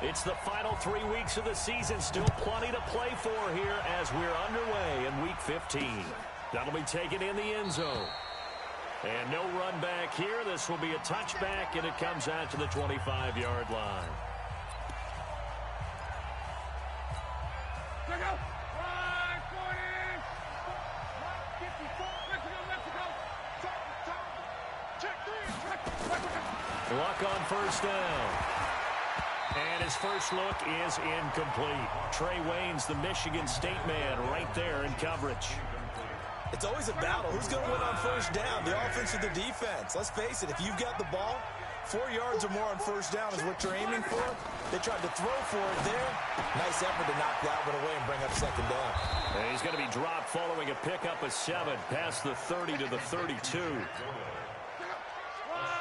It's the final 3 weeks of the season. Still plenty to play for here as we're underway in Week 15. That'll be taken in the end zone. And no run back here. This will be a touchback, and it comes out to the 25-yard line. Luck on first down. And his first look is incomplete. Trey Waynes, the Michigan State man, right there in coverage. It's always a battle. Who's going to win on first down, the offense or the defense? Let's face it, if you've got the ball, 4 yards or more on first down is what you're aiming for. They tried to throw for it there. Nice effort to knock that one away and bring up second down. And he's going to be dropped following a pickup of 7 past the 30 to the 32.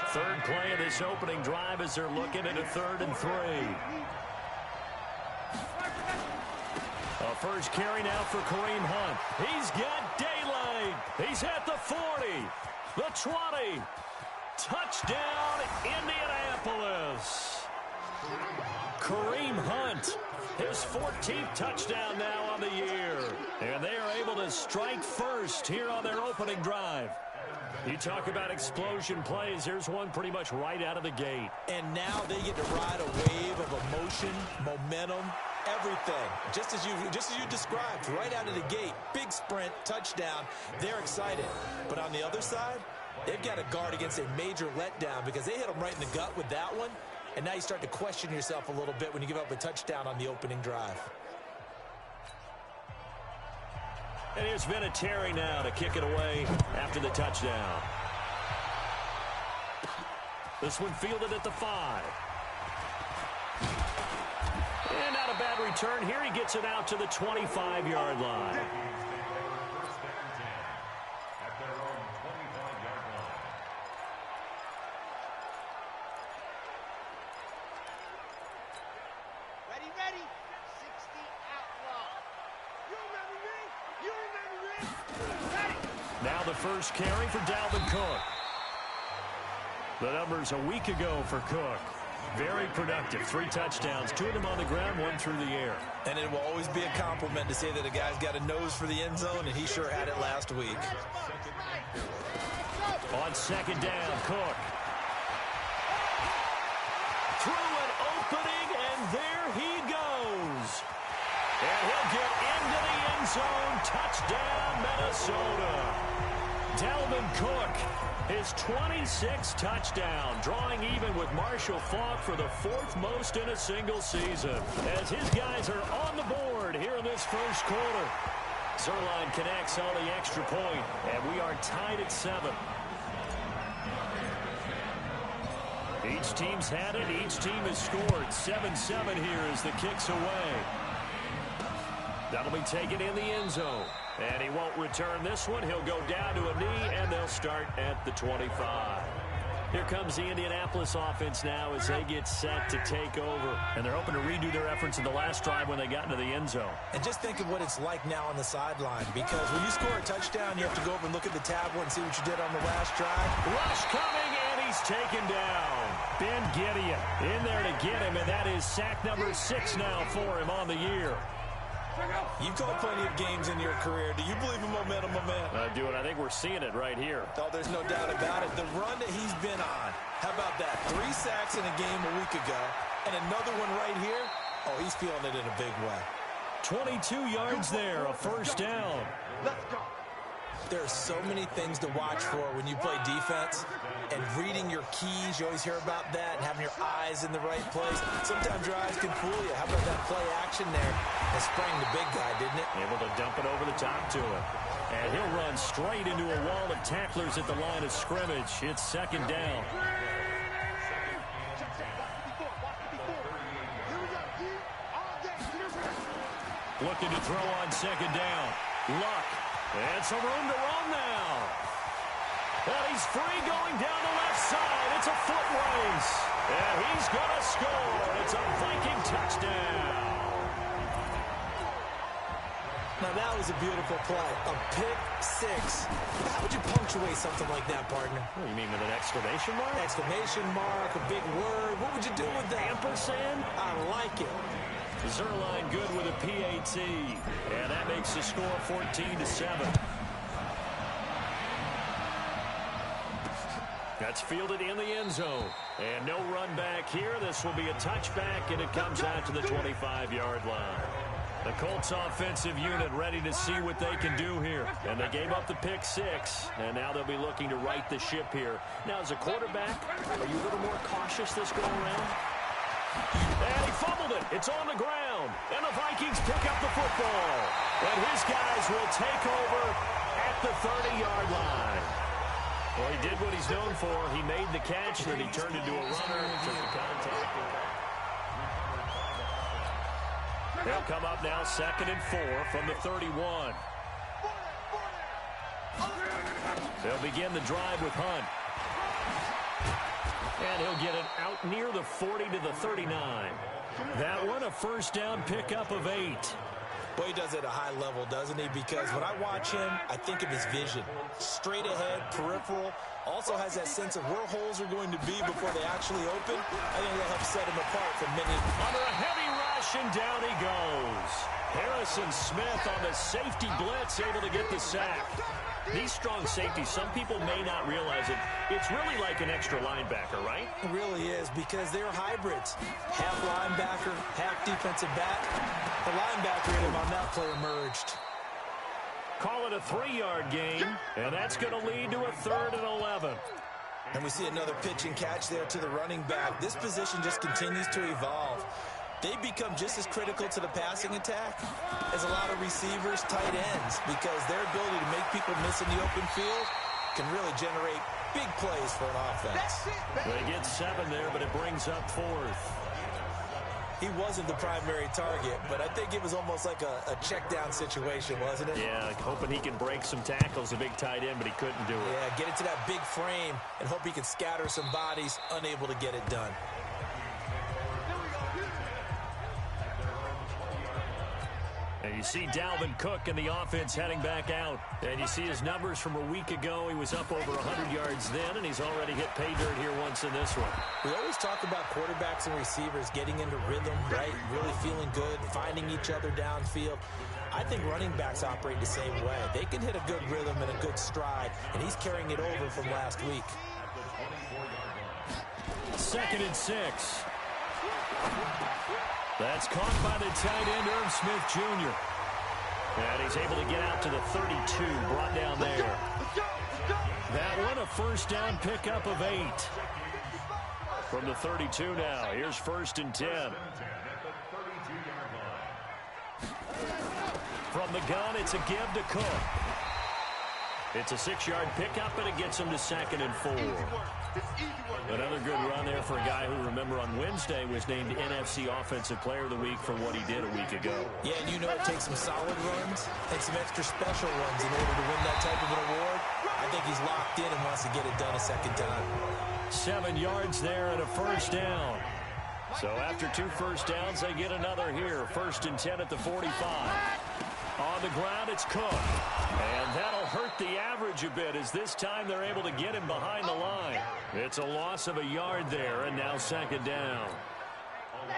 Third play of this opening drive as they're looking at a 3rd and 3. A first carry now for Kareem Hunt. He's got daylight. He's at the 40, the 20. Touchdown, Indianapolis. Kareem Hunt, his 14th touchdown now on the year. And they are able to strike first here on their opening drive. You talk about explosion plays. Here's one pretty much right out of the gate. And now they get to ride a wave of emotion, momentum, everything. Just as you described, right out of the gate. Big sprint, touchdown. They're excited. But on the other side, they've got to guard against a major letdown because they hit them right in the gut with that one. And now you start to question yourself a little bit when you give up a touchdown on the opening drive. And here's Vinatieri now to kick it away after the touchdown. This one fielded at the 5. And not a bad return here. He gets it out to the 25-yard line. Now the first carry for Dalvin Cook. The numbers a week ago for Cook. Very productive. 3 touchdowns, 2 of them on the ground, 1 through the air. And it will always be a compliment to say that a guy's got a nose for the end zone, and he sure had it last week. On second down, Cook. Through an opening, and there he goes. And he'll get into the end zone. Touchdown, Minnesota. Dalvin Cook, his 26th touchdown, drawing even with Marshall Faulk for the 4th most in a single season. As his guys are on the board here in this first quarter. Zerline connects on the extra point, and we are tied at 7. Each team's had it. Each team has scored. 7-7 here as the kick's away. That'll be taken in the end zone. And he won't return this one. He'll go down to a knee, and they'll start at the 25. Here comes the Indianapolis offense now as they get set to take over. And they're hoping to redo their efforts in the last drive when they got into the end zone. And just think of what it's like now on the sideline. Because when you score a touchdown, you have to go over and look at the tablet and see what you did on the last drive. Rush coming, and he's taken down. Ben Gideon in there to get him, and that is sack number 6 now for him on the year. You've called plenty of games in your career. Do you believe in momentum, my man? I do, and I think we're seeing it right here. Oh, there's no doubt about it. The run that he's been on. How about that? 3 sacks in a game a week ago, and another one right here. Oh, he's feeling it in a big way. 22 yards there, a first down. Let's go. There are so many things to watch for when you play defense, and reading your keys, you always hear about that, and having your eyes in the right place. Sometimes your eyes can fool you. How about that play action there? That sprang the big guy, didn't it? Able to dump it over the top to him. And he'll run straight into a wall of tacklers at the line of scrimmage. It's second down. Looking to throw on second down. Luck. And some room to run now. And he's free going down the left side. It's a foot race. And he's going to score. It's a Viking touchdown. Now that was a beautiful play. A pick 6. How would you punctuate something like that, partner? Oh, you mean with an exclamation mark? Exclamation mark, a big word. What would you do with that? Ampersand? I like it. Zerline good with a PAT. And that makes the score 14-7. That's fielded in the end zone. And no run back here. This will be a touchback, and it comes out to the 25-yard line. The Colts offensive unit ready to see what they can do here. And they gave up the pick 6, and now they'll be looking to right the ship here. Now, as a quarterback, are you a little more cautious this go around? And he fumbled it. It's on the ground. And the Vikings pick up the football. And his guys will take over at the 30-yard line. Well, he did what he's known for. He made the catch, then he turned into a runner and took the contact. They'll come up now 2nd and 4 from the 31. They'll begin the drive with Hunt. And he'll get it out near the 40 to the 39. That one, a first down pickup of 8. Well, he does it at a high level, doesn't he? Because when I watch him, I think of his vision. Straight ahead, peripheral. Also has that sense of where holes are going to be before they actually open. I think that'll help set him apart from many. Under a heavy rush, and down he goes. Harrison Smith on the safety blitz, able to get the sack. These strong safeties, some people may not realize it. It's really like an extra linebacker, right? It really is, because they're hybrids. Half linebacker, half defensive back. The linebacker in him on that play emerged. Call it a 3-yard gain, and that's going to lead to a 3rd and 11. And we see another pitch and catch there to the running back. This position just continues to evolve. They become just as critical to the passing attack as a lot of receivers, tight ends, because their ability to make people miss in the open field can really generate big plays for an offense. They get 7 there, but it brings up 4th. He wasn't the primary target, but I think it was almost like a check down situation, wasn't it? Yeah, like hoping he can break some tackles, a big tight end, but he couldn't do it. Yeah, get it to that big frame and hope he can scatter some bodies, unable to get it done. And you see Dalvin Cook and the offense heading back out. And you see his numbers from a week ago. He was up over 100 yards then, and he's already hit pay dirt here once in this one. We always talk about quarterbacks and receivers getting into rhythm, right? Really feeling good, finding each other downfield. I think running backs operate the same way. They can hit a good rhythm and a good stride, and he's carrying it over from last week. 2nd and 6. That's caught by the tight end, Irv Smith Jr. And he's able to get out to the 32, brought down there. That one, a first down pickup of 8. From the 32 now, here's 1st and 10. From the gun, it's a give to Cook. It's a 6-yard pickup, and it gets him to 2nd and 4. Another good run there for a guy who, remember, on Wednesday was named NFC Offensive Player of the Week for what he did a week ago. Yeah, and you know it takes some solid runs and some extra special runs in order to win that type of an award. I think he's locked in and wants to get it done a second time. 7 yards there and a first down. So after 2 first downs, they get another here. 1st and 10 at the 45. On the ground, it's Cook. And that'll hurt the average a bit, as this time they're able to get him behind the line. It's a loss of a yard there, and now 2nd down.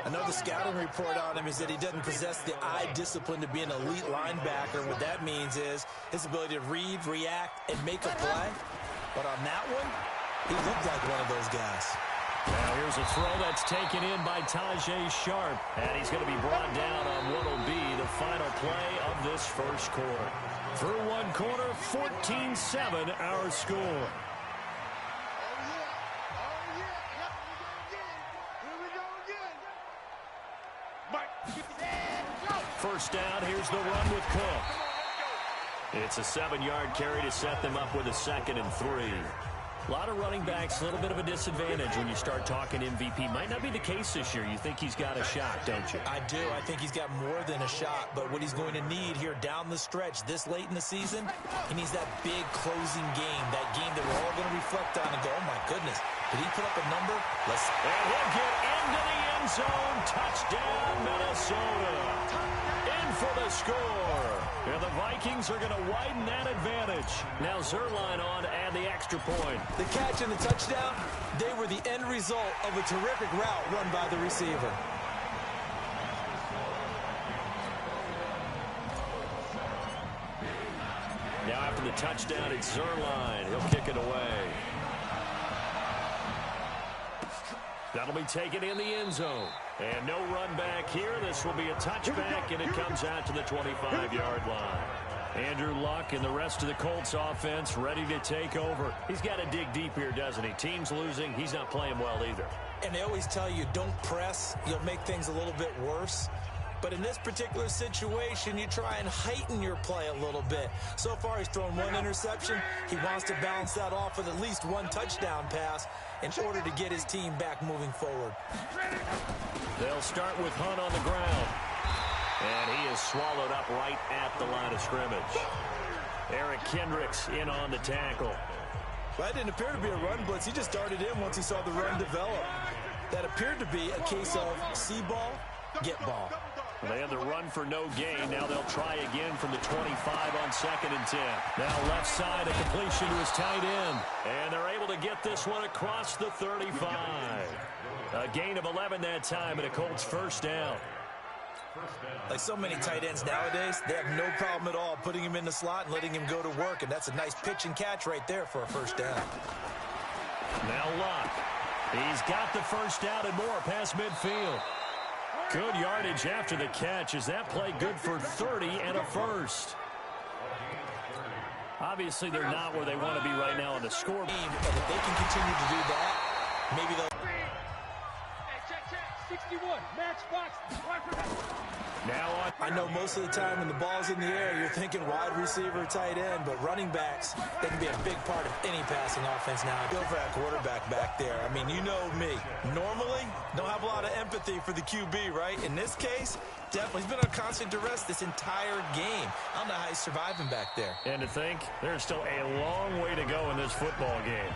I know the scouting report on him is that he doesn't possess the eye discipline to be an elite linebacker. What that means is his ability to read, react, and make a play. But on that one, he looked like one of those guys. Now here's a throw that's taken in by Tajay Sharp. And he's going to be brought down on what will be the final play of this first quarter. Through one quarter, 14-7 our score. First down, here's the run with Cook. It's a 7-yard carry to set them up with a 2nd and 3. A lot of running backs, a little bit of a disadvantage when you start talking MVP. Might not be the case this year. You think he's got a shot, don't you? I do. I think he's got more than a shot. But what he's going to need here down the stretch this late in the season, he needs that big closing game, that game that we're all going to reflect on and go, oh, my goodness, did he put up a number? And he'll get into the end zone. Touchdown, Minnesota. In for the score. And the Vikings are going to widen that advantage. Now Zerline on and the extra point. The catch and the touchdown, they were the end result of a terrific route run by the receiver. Now after the touchdown, it's Zerline. He'll kick it away. That'll be taken in the end zone. And no run back here. This will be a touchback, and it comes out to the 25-yard line. Andrew Luck and the rest of the Colts offense ready to take over. He's got to dig deep here, doesn't he? Team's losing. He's not playing well either. And they always tell you, don't press. You'll make things a little bit worse. But in this particular situation, you try and heighten your play a little bit. So far, he's thrown one interception. He wants to balance that off with at least one touchdown pass in order to get his team back moving forward. They'll start with Hunt on the ground. And he is swallowed up right at the line of scrimmage. Eric Kendricks in on the tackle. Well, that didn't appear to be a run blitz. He just darted in once he saw the run develop. That appeared to be a case of see ball, get ball. They had the run for no gain. Now they'll try again from the 25 on 2nd and 10. Now left side, a completion to his tight end. And they're able to get this one across the 35. A gain of 11 that time, and a Colts first down. Like so many tight ends nowadays, they have no problem at all putting him in the slot and letting him go to work. And that's a nice pitch and catch right there for a first down. Now Luck. He's got the first down and more past midfield. Good yardage after the catch. Is that play good for 30 and a first? Obviously, they're not where they want to be right now on the scoreboard. And if they can continue to do that, maybe they'll... Check, 61, match box. Now on. I know most of the time when the ball's in the air, you're thinking wide receiver, tight end, but running backs, they can be a big part of any passing offense now. Go for that quarterback back there. I mean, you know me. Normally, don't have a lot of empathy for the QB, right? In this case, definitely. He's been on constant duress this entire game. I don't know how he's surviving back there. And to think, there's still a long way to go in this football game.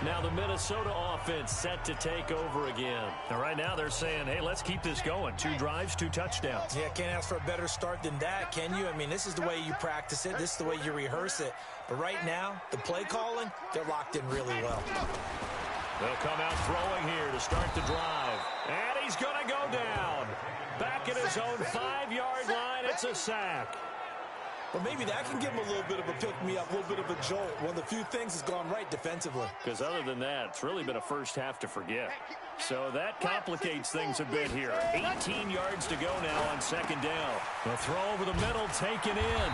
Now the Minnesota offense set to take over again. And right now they're saying, hey, let's keep this going. 2 drives, 2 touchdowns. Yeah, can't ask for a better start than that, can you? I mean, this is the way you practice it. This is the way you rehearse it. But right now, the play calling, they're locked in really well. They'll come out throwing here to start the drive. And he's going to go down. Back at his own 5-yard line, it's a sack. But maybe that can give him a little bit of a pick-me-up, a little bit of a jolt. One of the few things has gone right defensively. Because other than that, it's really been a first half to forget. So that complicates things a bit here. 18 yards to go now on 2nd down. The throw over the middle, taken in.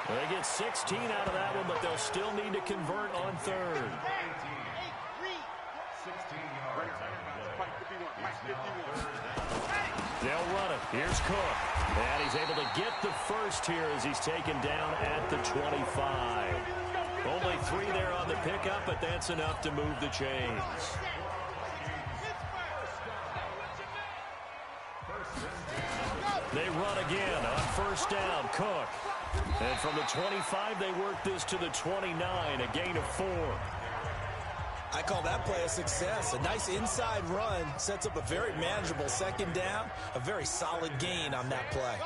They get 16 out of that one, but they'll still need to convert on 3rd. They'll run it. Here's Cook. And he's able to get the first here as he's taken down at the 25. Only 3 there on the pickup, but that's enough to move the chains. They run again on 1st down. Cook. And from the 25, they work this to the 29, a gain of 4. I call that play a success. A nice inside run sets up a very manageable 2nd down. A very solid gain on that play.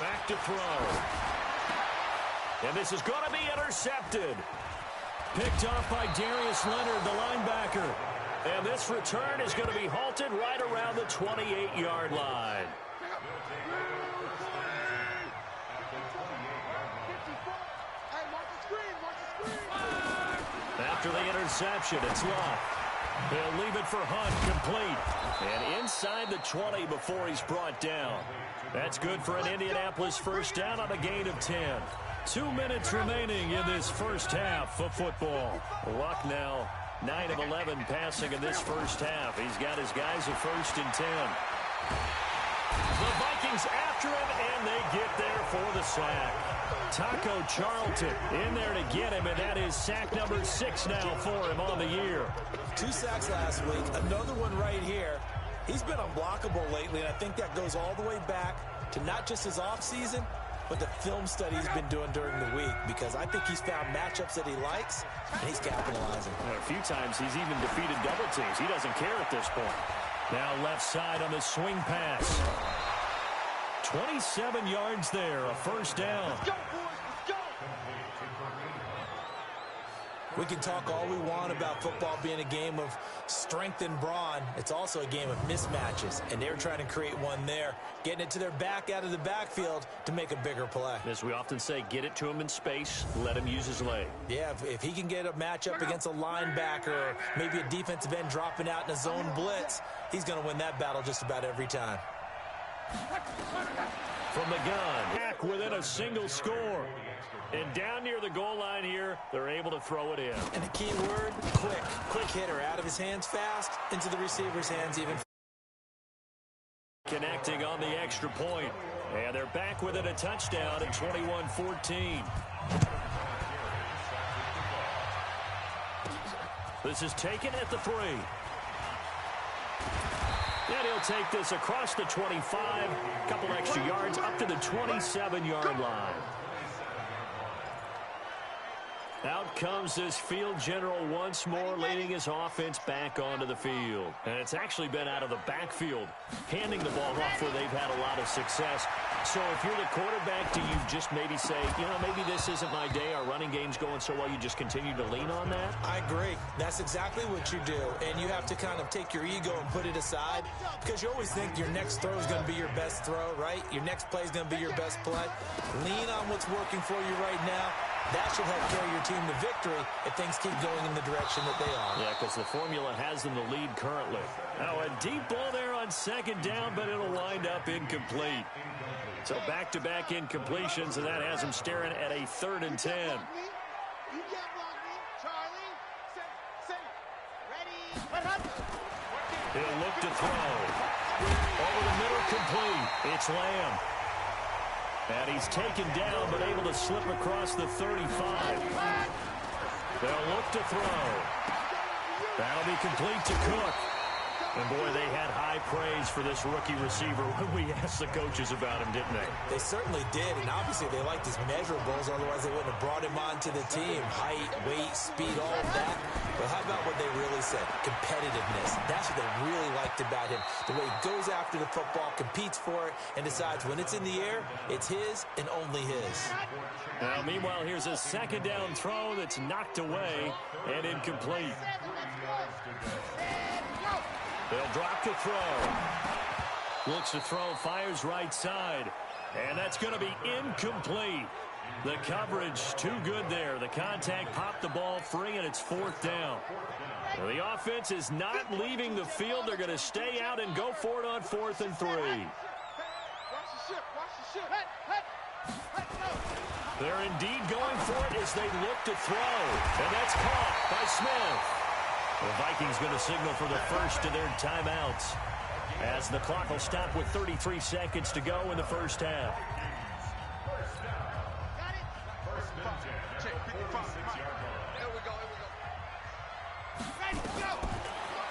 Back to throw. And this is going to be intercepted. Picked off by Darius Leonard, the linebacker. And this return is going to be halted right around the 28-yard line. After the interception, it's Luck. He'll leave it for Hunt, complete. And inside the 20 before he's brought down. That's good for an Indianapolis first down on a gain of 10. 2 minutes remaining in this first half of football. Luck now 9 of 11 passing in this first half. He's got his guys a 1st and 10. The Vikings after him, and they get there for the sack. Taco Charlton in there to get him, and that is sack number 6 now for him on the year. 2 sacks last week, another one right here. He's been unblockable lately, and I think that goes all the way back to not just his offseason, with the film study he's been doing during the week, because I think he's found matchups that he likes, and he's capitalizing. A few times he's even defeated double teams. He doesn't care at this point. Now left side on the swing pass. 27 yards there, a first down. Let's go, boys. Let's go. We can talk all we want about football being a game of strength and brawn. It's also a game of mismatches, and they're trying to create one there, getting it to their back out of the backfield to make a bigger play. As we often say, get it to him in space, let him use his leg. Yeah, if he can get a matchup against a linebacker or maybe a defensive end dropping out in a zone blitz, he's going to win that battle just about every time. From the gun, back within a single score. And down near the goal line here, they're able to throw it in. And the key word, quick. Quick hitter, out of his hands fast, into the receiver's hands even. Connecting on the extra point. And they're back within a touchdown at 21-14. This is taken at the 3. And he'll take this across the 25. A couple extra yards up to the 27-yard line. Out comes this field general once more, leading his offense back onto the field. And it's actually been out of the backfield, handing the ball off where they've had a lot of success. So if you're the quarterback, do you just maybe say, you know, maybe this isn't my day, our running game's going so well, you just continue to lean on that? I agree. That's exactly what you do. And you have to kind of take your ego and put it aside, because you always think your next throw is going to be your best throw, right? Your next play is going to be your best play. Lean on what's working for you right now. That should help carry your team to victory if things keep going in the direction that they are. Yeah, because the formula has them the lead currently. Now a deep ball there on second down, but it'll wind up incomplete. So back-to-back incompletions, and that has them staring at a 3rd and 10. You can't block me, Charlie. Set. Ready. He'll look to throw. Over the middle, complete. It's Lamb. And he's taken down, but able to slip across the 35. They'll look to throw. That'll be complete to Cook. And, boy, they had high praise for this rookie receiver when we asked the coaches about him, didn't they? They certainly did, and obviously they liked his measurables, otherwise they wouldn't have brought him onto the team. Height, weight, speed, all of that. But how about what they really said? Competitiveness. That's what they really liked about him. The way he goes after the football, competes for it, and decides when it's in the air, it's his and only his. Now, meanwhile, here's a second down throw that's knocked away and incomplete. They'll drop to throw. Looks to throw, fires right side. And that's going to be incomplete. The coverage too good there. The contact popped the ball free, and it's 4th down. Well, the offense is not leaving the field. They're going to stay out and go for it on 4th and 3. They're indeed going for it as they look to throw. And that's caught by Smith. The Vikings going to signal for the first of their timeouts as the clock will stop with 33 seconds to go in the first half.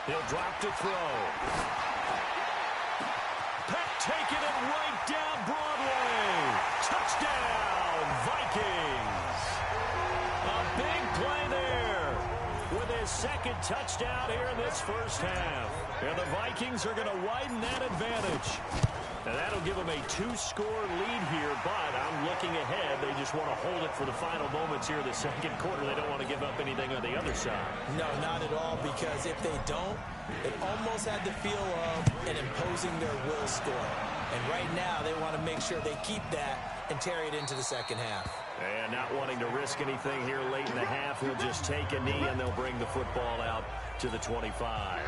He'll drop to throw. Peck taking it right down Broadway. Touchdown, Vikings. A big play there with his second touchdown here in this first half. And the Vikings are going to widen that advantage. And that'll give them a 2-score lead here, but I'm looking ahead. They just want to hold it for the final moments here in the second quarter. They don't want to give up anything on the other side. No, not at all, because if they don't, it almost had the feel of an imposing their will score. And right now, they want to make sure they keep that and carry it into the second half. And not wanting to risk anything here late in the half, he'll just take a knee and they'll bring the football out to the 25.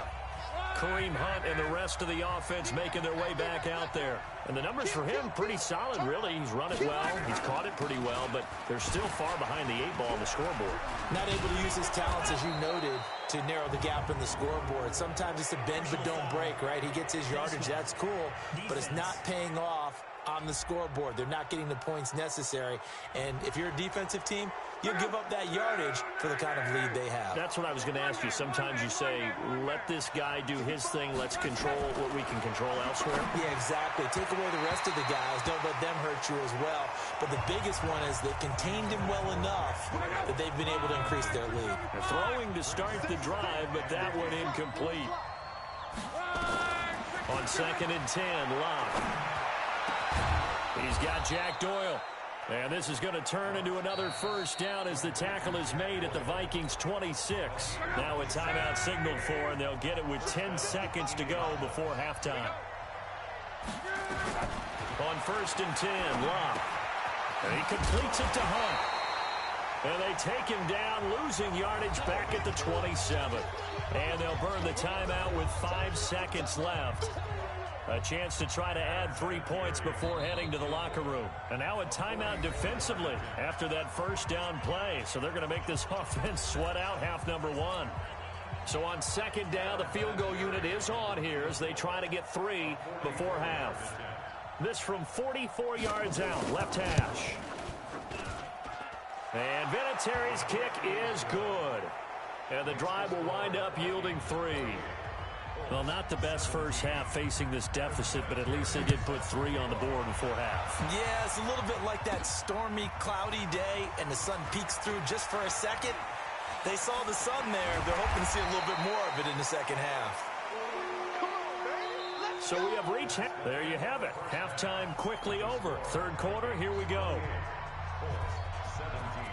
Kareem Hunt and the rest of the offense making their way back out there. And the numbers for him pretty solid, really. He's run it well. He's caught it pretty well, but they're still far behind the 8 ball on the scoreboard. Not able to use his talents, as you noted, to narrow the gap in the scoreboard. Sometimes it's a bend but don't break, right? He gets his yardage, that's cool, but it's not paying off on the scoreboard. They're not getting the points necessary. And if you're a defensive team, you'll give up that yardage for the kind of lead they have. That's what I was going to ask you. Sometimes you say, let this guy do his thing. Let's control what we can control elsewhere. Yeah, exactly. Take away the rest of the guys. Don't let them hurt you as well. But the biggest one is they've contained him well enough that they've been able to increase their lead. They're throwing to start the drive, but that one incomplete. On 2nd and 10, Locke. He's got Jack Doyle. And this is going to turn into another first down as the tackle is made at the Vikings 26. Now a timeout signaled for, and they'll get it with 10 seconds to go before halftime. On 1st and 10, Locke. And he completes it to Hunt. And they take him down, losing yardage back at the 27. And they'll burn the timeout with 5 seconds left. A chance to try to add 3 points before heading to the locker room. And now a timeout defensively after that first down play. So they're going to make this offense sweat out half number 1. So on 2nd down, the field goal unit is on here as they try to get 3 before half. This from 44 yards out, left hash. And Vinatieri's kick is good. And the drive will wind up yielding 3. Well, not the best first half facing this deficit, but at least they did put 3 on the board before half. Yeah, it's a little bit like that stormy, cloudy day, and the sun peeks through just for a second. They saw the sun there. They're hoping to see a little bit more of it in the second half. So we have reached. There you have it. Halftime quickly over. 3rd quarter, here we go.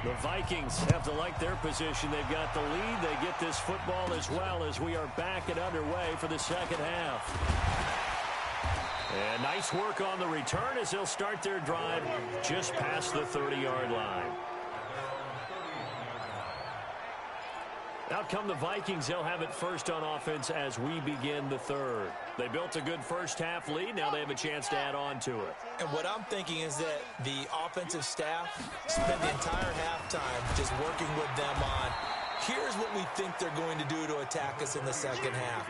The Vikings have to like their position. They've got the lead. They get this football as well as we are back and underway for the second half. And nice work on the return as they'll start their drive just past the 30-yard line. Out come the Vikings. They'll have it first on offense as we begin the 3rd. They built a good first half lead. Now they have a chance to add on to it. And what I'm thinking is that the offensive staff spent the entire halftime just working with them on, here's what we think they're going to do to attack us in the second half.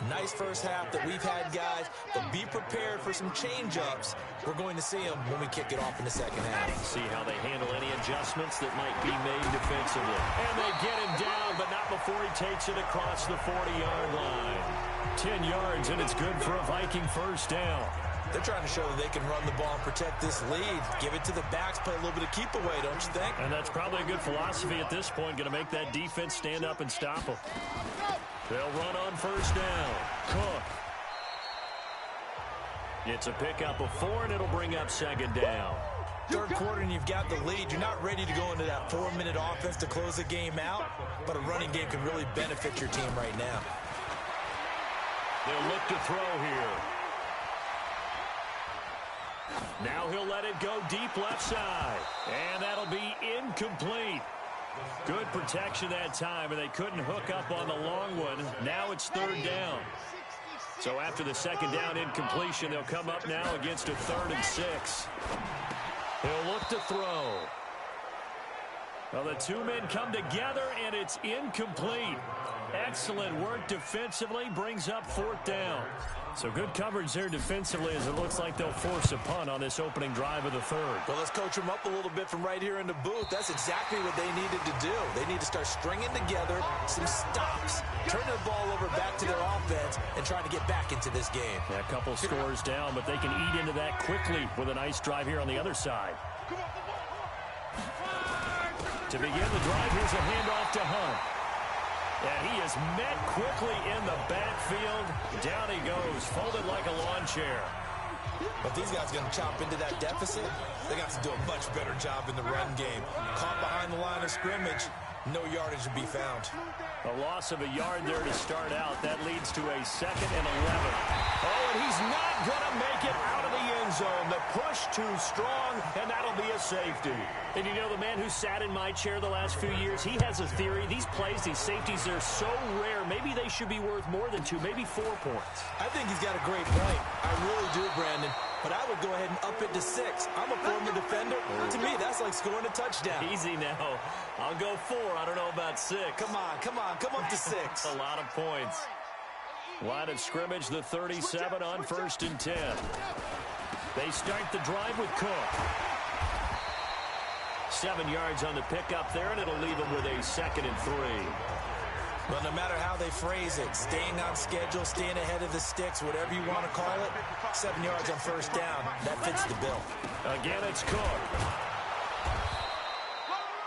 Nice first half that we've had, guys, but be prepared for some change-ups. We're going to see them when we kick it off in the second half. See how they handle any adjustments that might be made defensively. And they get him down, but not before he takes it across the 40-yard line. 10 yards, and it's good for a Viking first down. They're trying to show that they can run the ball and protect this lead. Give it to the backs, play a little bit of keep away, don't you think? And that's probably a good philosophy at this point, going to make that defense stand up and stop them. They'll run on first down. Cook. It's a pickup of 4, and it'll bring up 2nd down. 3rd quarter, and you've got the lead. You're not ready to go into that 4-minute offense to close the game out, but a running game can really benefit your team right now. They'll look to throw here. Now he'll let it go deep left side. And that'll be incomplete. Good protection that time, and they couldn't hook up on the long one. Now it's 3rd down. So after the 2nd down incompletion, they'll come up now against a 3rd and 6. He'll look to throw. Well, the 2 men come together, and it's incomplete. Excellent work defensively, brings up 4th down. So good coverage there defensively as it looks like they'll force a punt on this opening drive of the 3rd. Well, let's coach them up a little bit from right here in the booth. That's exactly what they needed to do. They need to start stringing together some stops, turning the ball over back to their offense, and trying to get back into this game. Yeah, a couple scores down, but they can eat into that quickly with a nice drive here on the other side. To begin the drive, here's a handoff to Hunt. And he is met quickly in the backfield. Down he goes, folded like a lawn chair. But these guys are going to chop into that deficit. They got to do a much better job in the run game. Caught behind the line of scrimmage, no yardage to be found. A loss of a yard there to start out. That leads to a 2nd and 11. Oh, and he's not going to make it out of the end zone. The push too strong, and that'll be a safety. And you know, the man who sat in my chair the last few years, he has a theory. These plays, these safeties, they're so rare. Maybe they should be worth more than 2, maybe 4 points. I think he's got a great point. I really do, Brandon. But I would go ahead and up it to 6. I'm a former defender. To me, that's like scoring a touchdown. Easy now. I'll go 4. I don't know about 6. Come on. Come up to 6. A lot of points. Line of scrimmage, the 37 on 1st and 10. They start the drive with Cook. 7 yards on the pickup there, and it'll leave them with a 2nd and 3. Well, no matter how they phrase it, staying on schedule, staying ahead of the sticks, whatever you want to call it, 7 yards on first down, that fits the bill. Again, it's Cook.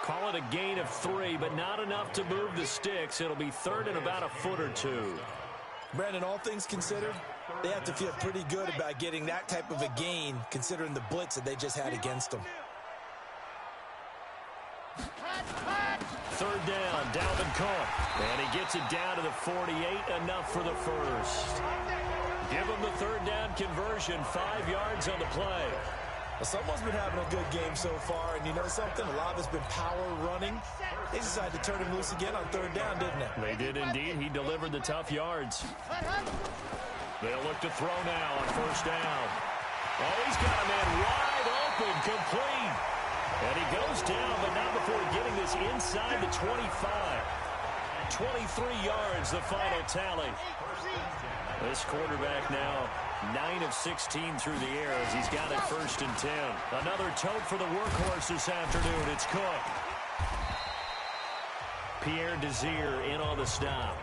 Call it a gain of 3, but not enough to move the sticks. It'll be 3rd and about a foot or 2. Brandon, all things considered, they have to feel pretty good about getting that type of a gain, considering the blitz that they just had against them. 3rd down, Dalvin Cook. And he gets it down to the 48, enough for the first. Give him the 3rd down conversion, 5 yards on the play. Well, someone's been having a good game so far, and you know something? A lot of it's been power running. They decided to turn him loose again on 3rd down, didn't they? They did indeed. He delivered the tough yards. They'll look to throw now on 1st down. Oh, he's got a man wide open, complete. And he goes down, but not before getting this inside the 25. 23 yards, the final tally. This quarterback now 9 of 16 through the air as he's got it 1st and 10. Another tote for the workhorse this afternoon. It's Cook. Pierre Desir in on the stop.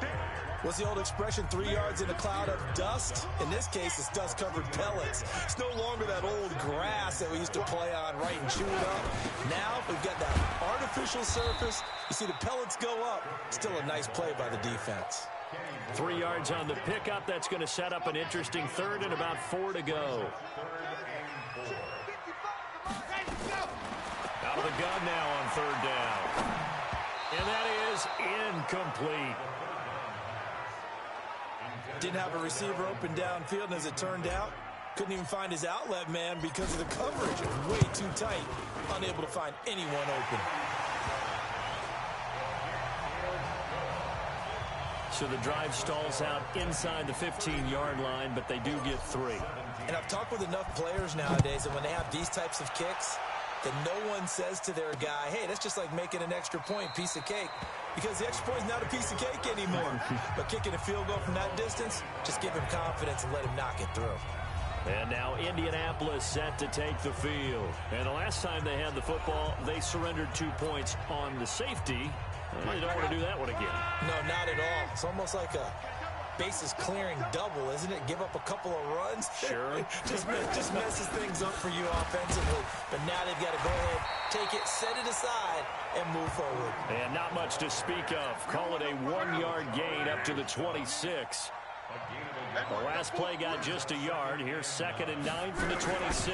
What's the old expression, 3 yards in a cloud of dust? In this case, it's dust-covered pellets. It's no longer that old grass that we used to play on, right, and chew it up. Now we've got that artificial surface. You see the pellets go up. Still a nice play by the defense. 3 yards on the pickup. That's going to set up an interesting 3rd and about 4 to go. Out of the gun now on 3rd down. And that is incomplete. Didn't have a receiver open downfield, and as it turned out, couldn't even find his outlet man because of the coverage. It was way too tight. Unable to find anyone open. So the drive stalls out inside the 15-yard line, but they do get 3. And I've talked with enough players nowadays that when they have these types of kicks, that no one says to their guy, hey, that's just like making an extra point, piece of cake. Because the extra point is not a piece of cake anymore. But kicking a field goal from that distance, just give him confidence and let him knock it through. And now Indianapolis set to take the field. And the last time they had the football, they surrendered 2 points on the safety. They don't want to do that one again. No, not at all. It's almost like a bases clearing double, isn't it? Give up a couple of runs. Sure. just messes things up for you offensively. But now they've got to go ahead, take it, set it aside, and move forward. And not much to speak of. Call it a 1-yard gain up to the 26. The last play got just a yard. Here's 2nd and 9 from the 26.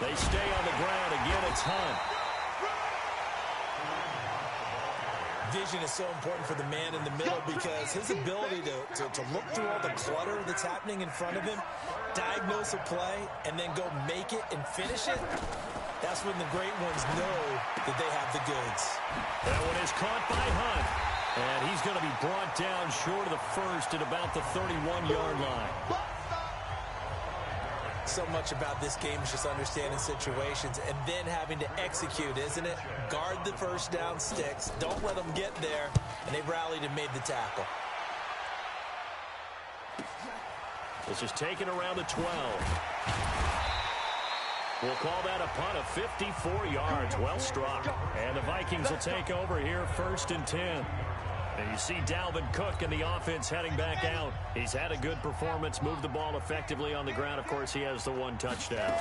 They stay on the ground. Again, it's Hunt. Vision is so important for the man in the middle because his ability to look through all the clutter that's happening in front of him, diagnose a play, and then go make it and finish it, that's when the great ones know that they have the goods. That one is caught by Hunt. And he's going to be brought down short of the first at about the 31-yard line. So much about this game is just understanding situations and then having to execute, isn't it? Guard the first down sticks. Don't let them get there. And they rallied and made the tackle. This is taken around the 12. We'll call that a punt of 54 yards. Well struck. And the Vikings will take over here 1st and 10. And you see Dalvin Cook in the offense heading back out. He's had a good performance, moved the ball effectively on the ground. Of course, he has the 1 touchdown.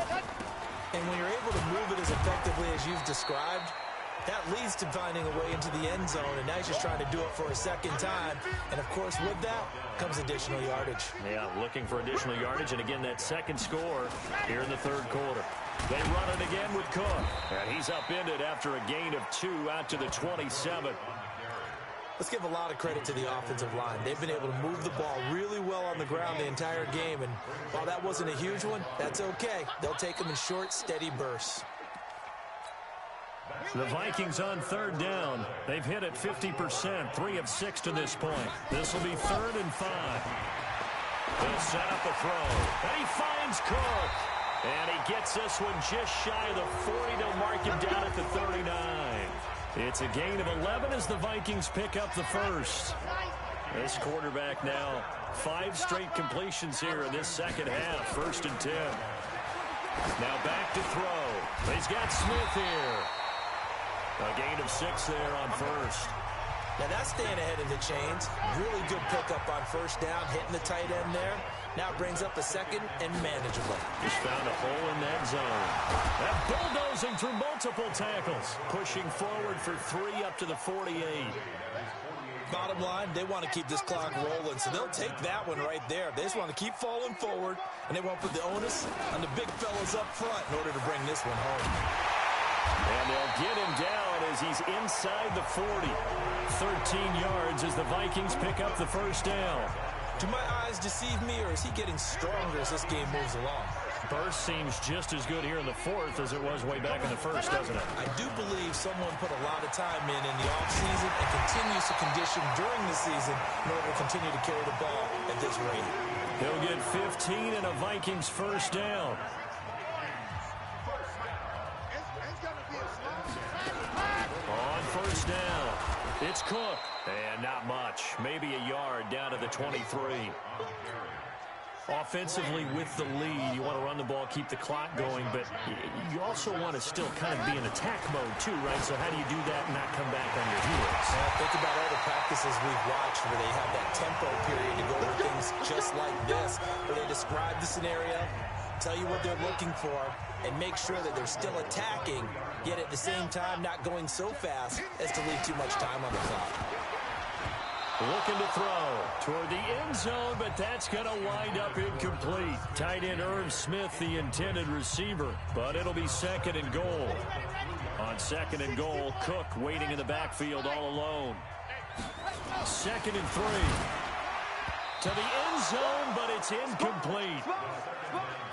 And when you're able to move it as effectively as you've described, that leads to finding a way into the end zone. And now he's just trying to do it for a 2nd time. And, of course, with that comes additional yardage. Yeah, looking for additional yardage. And, again, that 2nd score here in the 3rd quarter. They run it again with Cook. And he's upended after a gain of 2 out to the 27. Let's give a lot of credit to the offensive line. They've been able to move the ball really well on the ground the entire game. And while that wasn't a huge one, that's okay. They'll take them in short, steady bursts. The Vikings on 3rd down. They've hit it 50%, 3 of 6 to this point. This will be 3rd and 5. They'll set up a throw. And he finds Cook. And he gets this one just shy of the 40. They'll mark him down at the 39. It's a gain of 11 as the Vikings pick up the first. This quarterback now 5 straight completions here in this 2nd half. 1st and 10. Now back to throw. He's got Smith here. A gain of 6 there on first. Now that's staying ahead of the chains. Really good pickup on first down, hitting the tight end there. Now brings up a second and manageable. Just found a hole in that zone. That bulldozing through multiple tackles. Pushing forward for 3 up to the 48. Bottom line, they want to keep this clock rolling, so they'll take that one right there. They just want to keep falling forward, and they won't put the onus on the big fellas up front in order to bring this one home. And they'll get him down as he's inside the 40. 13 yards as the Vikings pick up the first down. Do my eyes deceive me, or is he getting stronger as this game moves along? Burst seems just as good here in the fourth as it was way back in the first, doesn't it? I do believe someone put a lot of time in the offseason and continues to condition during the season in order to continue to carry the ball at this rate. He'll get 15 and a Vikings first down. On first down, it's Cook. And not much. Maybe a yard down to the 23. Offensively with the lead, you want to run the ball, keep the clock going, but you also want to still kind of be in attack mode too, right? So how do you do that and not come back on your heels? Think about all the practices we've watched where they have that tempo period to go over things just like this, where they describe the scenario, tell you what they're looking for, and make sure that they're still attacking, yet at the same time not going so fast as to leave too much time on the clock. Looking to throw toward the end zone, but that's going to wind up incomplete. Tight end Irv Smith, the intended receiver, but it'll be second and goal. On second and goal, Cook waiting in the backfield all alone. 2nd and 3. To the end zone, but it's incomplete.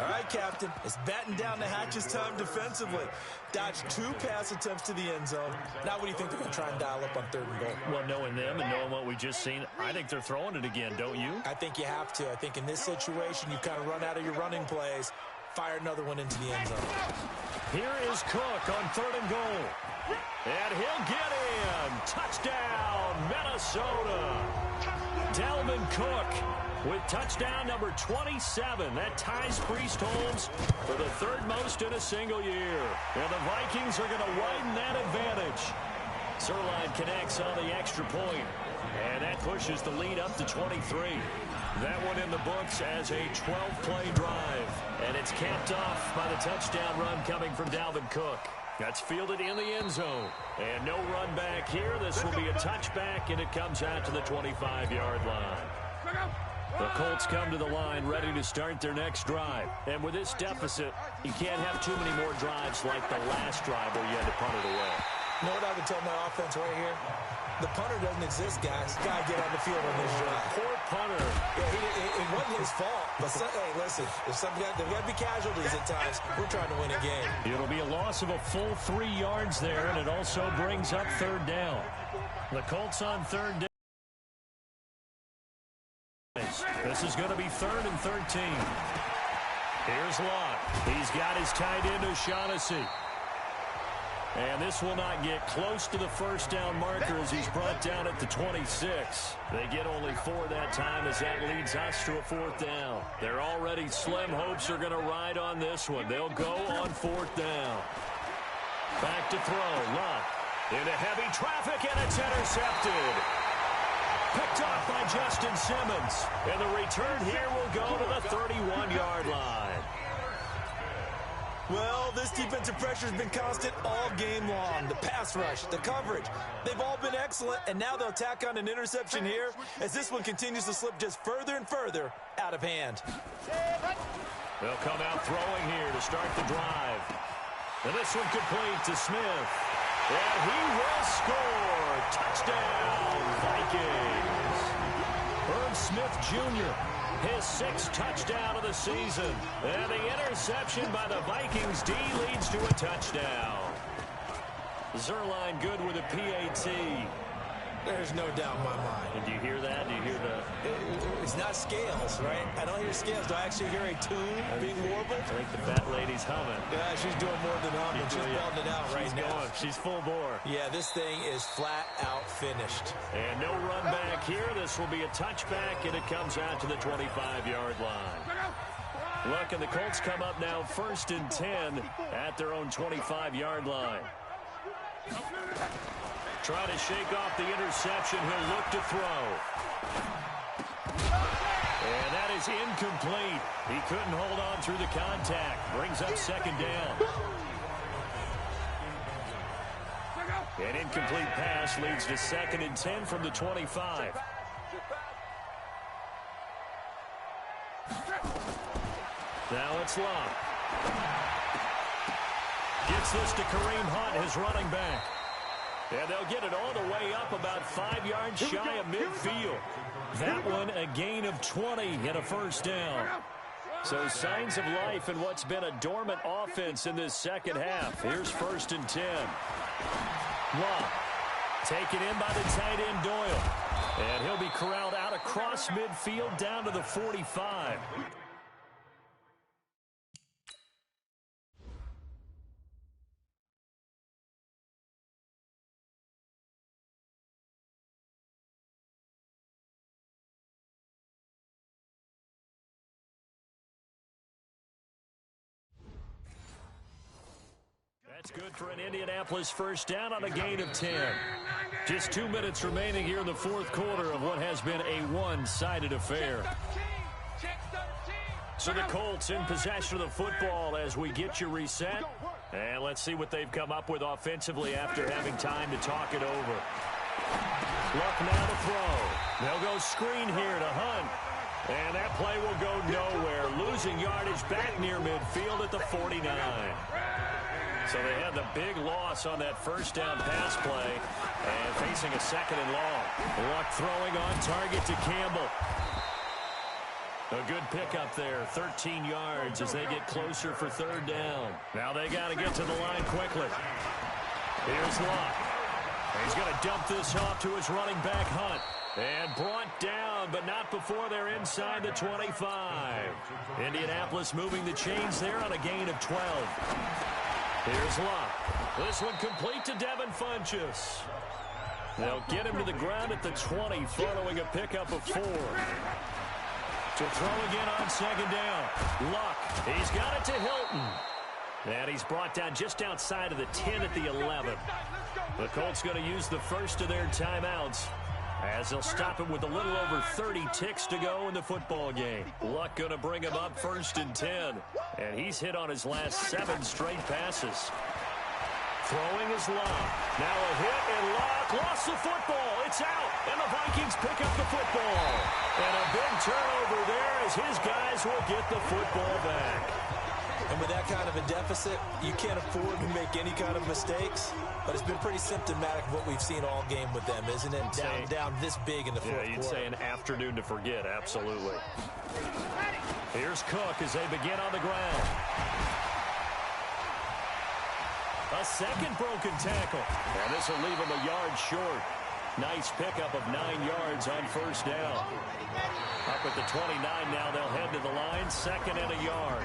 All right, Captain. It's batten down the hatches time defensively. Dodged 2 pass attempts to the end zone. Now what do you think they're going to try and dial up on 3rd and goal? Well, knowing them and knowing what we just seen, I think they're throwing it again, don't you? I think you have to. I think in this situation, you kind of run out of your running plays, fire another one into the end zone. Here is Cook on 3rd and goal. And he'll get in. Touchdown, Minnesota. Dalvin Cook with touchdown number 27. That ties Priest Holmes for the 3rd most in a single year. And the Vikings are going to widen that advantage. Zerline connects on the extra point. And that pushes the lead up to 23. That one in the books as a 12-play drive. And it's capped off by the touchdown run coming from Dalvin Cook. That's fielded in the end zone. And no run back here. This will be a touchback, and it comes out to the 25-yard line. The Colts come to the line ready to start their next drive. And with this deficit, you can't have too many more drives like the last drive where you had to punt it away. You know what I would tell my offense right here? The punter doesn't exist, guys. Got to get on the field on this drive. Poor punter. Yeah, it wasn't his fault. But, hey, listen, there's got to be casualties at times. We're trying to win a game. It'll be a loss of a full 3 yards there, and it also brings up 3rd down. The Colts on 3rd down. This is going to be 3rd and 13. Here's Locke. He's got his tight end O'Shaughnessy. And this will not get close to the first down marker as he's brought down at the 26. They get only 4 that time as that leads us to a 4th down. They're already slim hopes are going to ride on this one. They'll go on 4th down. Back to throw. Locke into heavy traffic, and it's intercepted. Picked off by Justin Simmons. And the return here will go to the 31-yard line. Well, this defensive pressure has been constant all game long. The pass rush, the coverage, they've all been excellent, and now they'll tack on an interception here as this one continues to slip just further and further out of hand. They'll come out throwing here to start the drive. And this one complete to Smith. And he will score. Touchdown, Vikings. Irv Smith Jr., his 6th touchdown of the season. And the interception by the Vikings D leads to a touchdown. Zerline good with a PAT. There's no doubt in my mind. And do you hear that? Do you hear the... It's not scales, right? I don't hear scales. Do I actually hear a tune being warbled? I think the fat lady's humming. Yeah, she's doing more than humming. She's belting it out right now. Going. She's full bore. Yeah, this thing is flat out finished. And no run back here. This will be a touchback, and it comes out to the 25-yard line. Look, and the Colts come up now 1st and 10 at their own 25-yard line. Trying to shake off the interception. He'll look to throw. And that is incomplete. He couldn't hold on through the contact. Brings up 2nd down. An incomplete pass leads to 2nd and 10 from the 25. Now it's Love. Gets this to Kareem Hunt, his running back. And they'll get it all the way up about 5 yards shy of midfield. That one a gain of 20 and a 1st down. So signs of life in what's been a dormant offense in this second half. Here's 1st and 10. Love taken in by the tight end Doyle. And he'll be corralled out across midfield down to the 45. That's good for an Indianapolis 1st down on a gain of 10. Just 2 minutes remaining here in the 4th quarter of what has been a one-sided affair. So the Colts in possession of the football as we get you reset. And let's see what they've come up with offensively after having time to talk it over. Luck now to throw. They'll go screen here to Hunt. And that play will go nowhere. Losing yardage back near midfield at the 49. So they had the big loss on that 1st down pass play and facing a 2nd and long. Luck throwing on target to Campbell. A good pickup there, 13 yards as they get closer for 3rd down. Now they got to get to the line quickly. Here's Luck. He's going to dump this off to his running back Hunt. And brought down, but not before they're inside the 25. Indianapolis moving the chains there on a gain of 12. Here's Luck. This one complete to Devin Funchess. They'll get him to the ground at the 20 following a pickup of 4. To throw again on 2nd down. Luck. He's got it to Hilton. And he's brought down just outside of the 10 at the 11. The Colts going to use the first of their timeouts as they'll stop him with a little over 30 ticks to go in the football game. Luck going to bring him up 1st and 10. And he's hit on his last 7 straight passes. Throwing is Luck. Now a hit, and Luck lost the football. It's out, and the Vikings pick up the football. And a big turnover there as his guys will get the football back. And with that kind of a deficit, you can't afford to make any kind of mistakes. But it's been pretty symptomatic of what we've seen all game with them, isn't it? Down this big in the 4th quarter. Yeah, you'd say an afternoon to forget, absolutely. Here's Cook as they begin on the ground. A 2nd broken tackle. And this will leave him a yard short. Nice pickup of 9 yards on 1st down. Up at the 29 now, they'll head to the line, 2nd and a yard.